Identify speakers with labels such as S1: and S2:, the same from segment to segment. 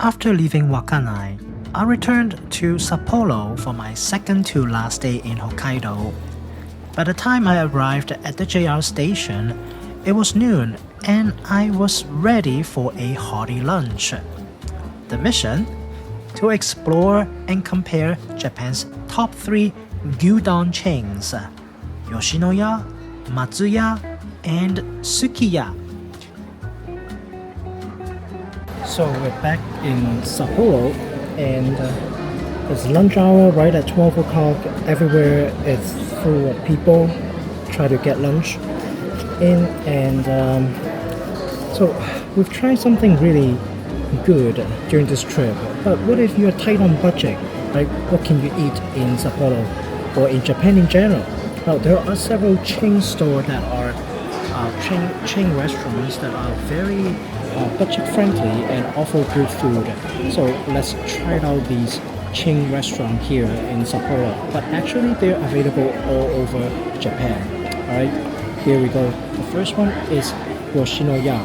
S1: After leaving Wakkanai, I returned to Sapporo for my second to last day in Hokkaido. By the time I arrived at the JR station, it was noon and I was ready for a hearty lunch. The mission? To explore and compare Japan's top 3 Gyudon chains, Yoshinoya, Matsuya, and Sukiya. So we're back in Sapporo and it's lunch hour right at 12 o'clock. Everywhere it's full of people try to get lunch in, and so we've tried something really good during this trip. But what if you're tight on budget? Like, what can you eat in Sapporo or in Japan in general? Well, there are several chain stores that are chain restaurants that are very budget friendly and offer good food. So let's try out these chain restaurants here in Sapporo. But actually they're available all over Japan. Alright, here we go. The first one is Yoshinoya.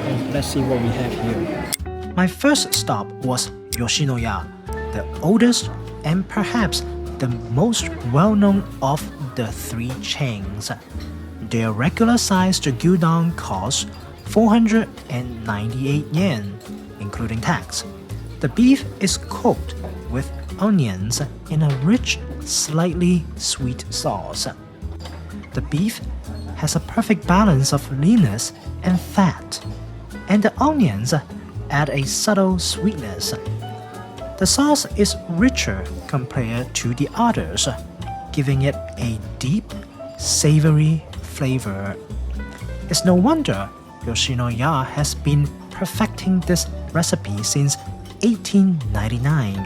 S1: And let's see what we have here. My first stop was Yoshinoya, the oldest and perhaps the most well-known of the 3 chains. Their regular-sized gyudon costs 498 yen, including tax. The beef is cooked with onions in a rich, slightly sweet sauce. The beef has a perfect balance of leanness and fat, and the onions add a subtle sweetness. The sauce is richer compared to the others, giving it a deep, savory flavor. It's no wonder Yoshinoya has been perfecting this recipe since 1899.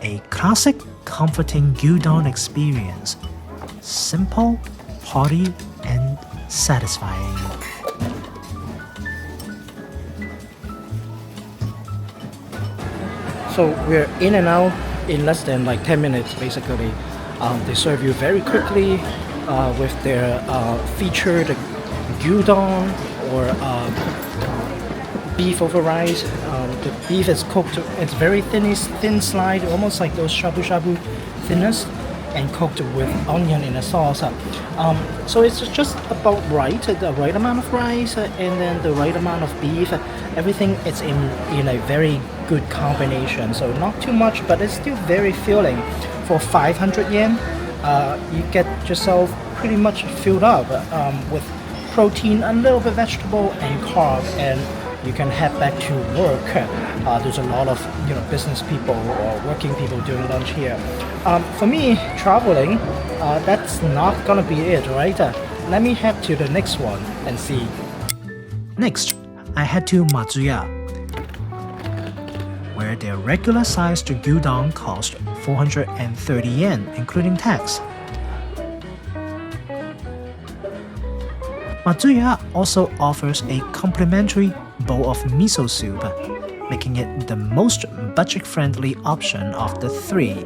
S1: A classic, comforting gyudon experience. Simple, hearty, and satisfying. So we're in and out in less than like 10 minutes basically. They serve you very quickly with their featured gyudon or beef over rice. The beef is cooked, it's very thin slide, almost like those shabu shabu thinness, and cooked with onion in a sauce. So it's just about right, the right amount of rice and then the right amount of beef. Everything is in a very good combination. So not too much, but it's still very filling. For 500 yen, you get yourself pretty much filled up with protein, a little bit vegetable, and carb, and you can head back to work. There's a lot of business people or working people doing lunch here. For me, traveling, that's not gonna be it, right? Let me head to the next one and see. Next, I head to Matsuya, where their regular-sized gyudon cost 430 yen, including tax. Matsuya also offers a complimentary bowl of miso soup, making it the most budget-friendly option of the 3.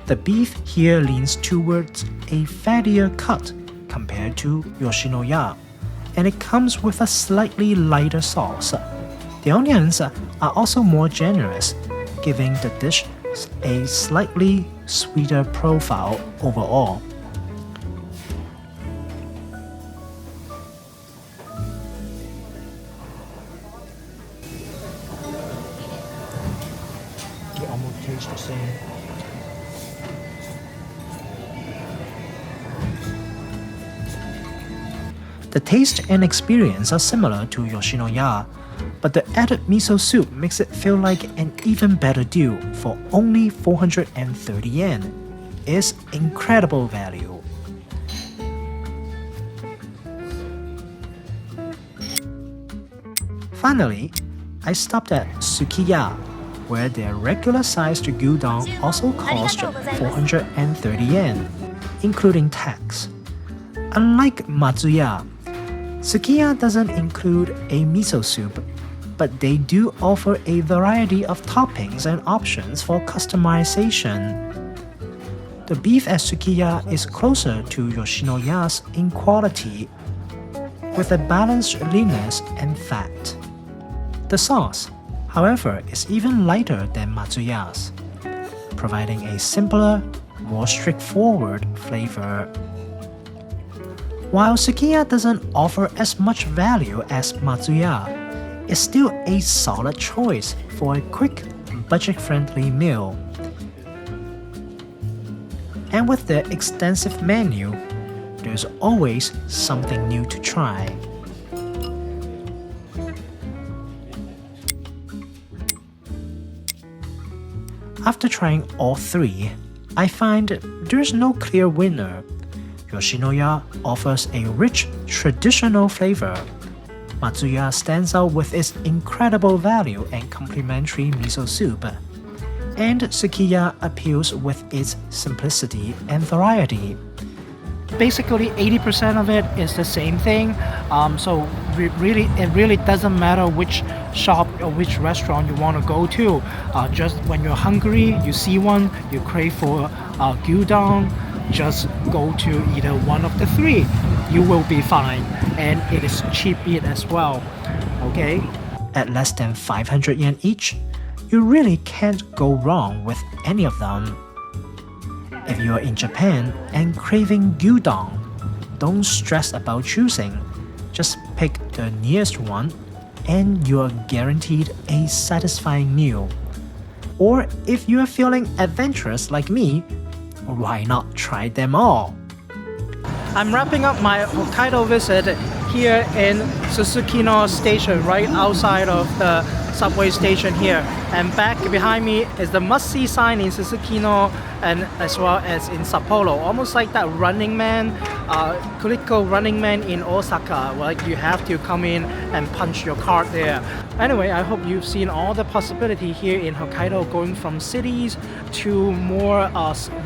S1: The beef here leans towards a fattier cut compared to Yoshinoya, and it comes with a slightly lighter sauce. The onions are also more generous, giving the dish a slightly sweeter profile overall. They almost taste the same. The taste and experience are similar to Yoshinoya, but the added miso soup makes it feel like an even better deal for only 430 yen. It's incredible value. Finally, I stopped at Sukiya, where their regular-sized gyudon also cost 430 yen, including tax. Unlike Matsuya, Sukiya doesn't include a miso soup, but they do offer a variety of toppings and options for customization. The beef at Sukiya is closer to Yoshinoya's in quality, with a balanced leanness and fat. The sauce, however, is even lighter than Matsuya's, providing a simpler, more straightforward flavor. While Sukiya doesn't offer as much value as Matsuya, it's still a solid choice for a quick, budget-friendly meal. And with their extensive menu, there's always something new to try. After trying all three, I find there's no clear winner. Yoshinoya offers a rich, traditional flavor. Matsuya stands out with its incredible value and complimentary miso soup. And Sukiya appeals with its simplicity and variety. Basically, 80% of it is the same thing. So it really doesn't matter which shop or which restaurant you want to go to. Just when you're hungry, you see one, you crave for Gyudon, just go to either one of the three. You will be fine, and it is cheap eat as well. Okay, at less than 500 yen each, you really can't go wrong with any of them. If you are in Japan and craving Gyudon, don't stress about choosing. Just pick the nearest one and you are guaranteed a satisfying meal. Or if you are feeling adventurous like me, why not try them all? I'm wrapping up my Hokkaido visit here in Susukino Station, right outside of the subway station here. And back behind me is the must-see sign in Susukino and as well as in Sapporo. Almost like that Running Man, Kuriko Running Man in Osaka. Like you have to come in and punch your card there. Anyway, I hope you've seen all the possibility here in Hokkaido, going from cities to more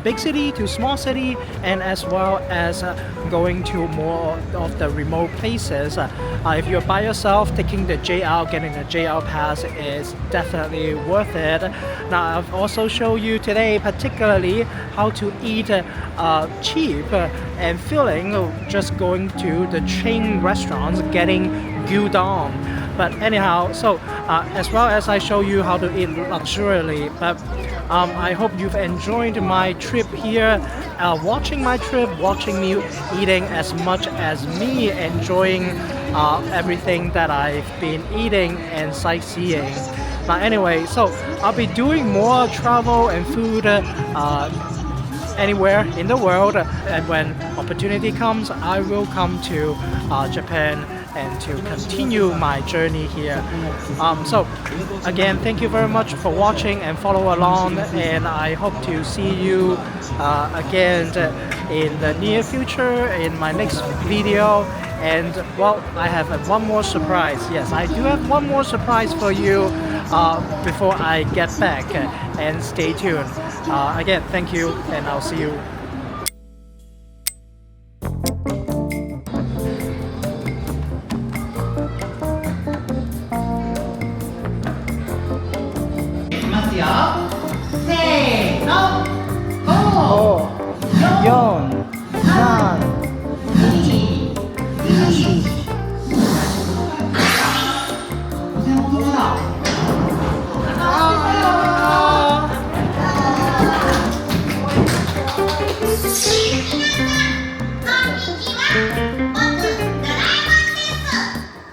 S1: big city to small city, and as well as going to more of the remote places. If you're by yourself, taking the JR, getting the JR pass is definitely worth it. Now, I've also shown you today particularly how to eat cheap and filling, just going to the chain restaurants, getting Gyudon. But anyhow, so as well as I show you how to eat luxuriously, but I hope you've enjoyed my trip here, watching my trip, watching me eating as much as me enjoying everything that I've been eating and sightseeing. But anyway, so I'll be doing more travel and food anywhere in the world, and when opportunity comes, I will come to Japan and to continue my journey here. So again, thank you very much for watching and follow along, and I hope to see you again in the near future in my next video. And well, I have one more surprise. Yes, I do have one more surprise for you before I get back, and stay tuned. Again, thank you, and I'll see you.
S2: Konnichiwa.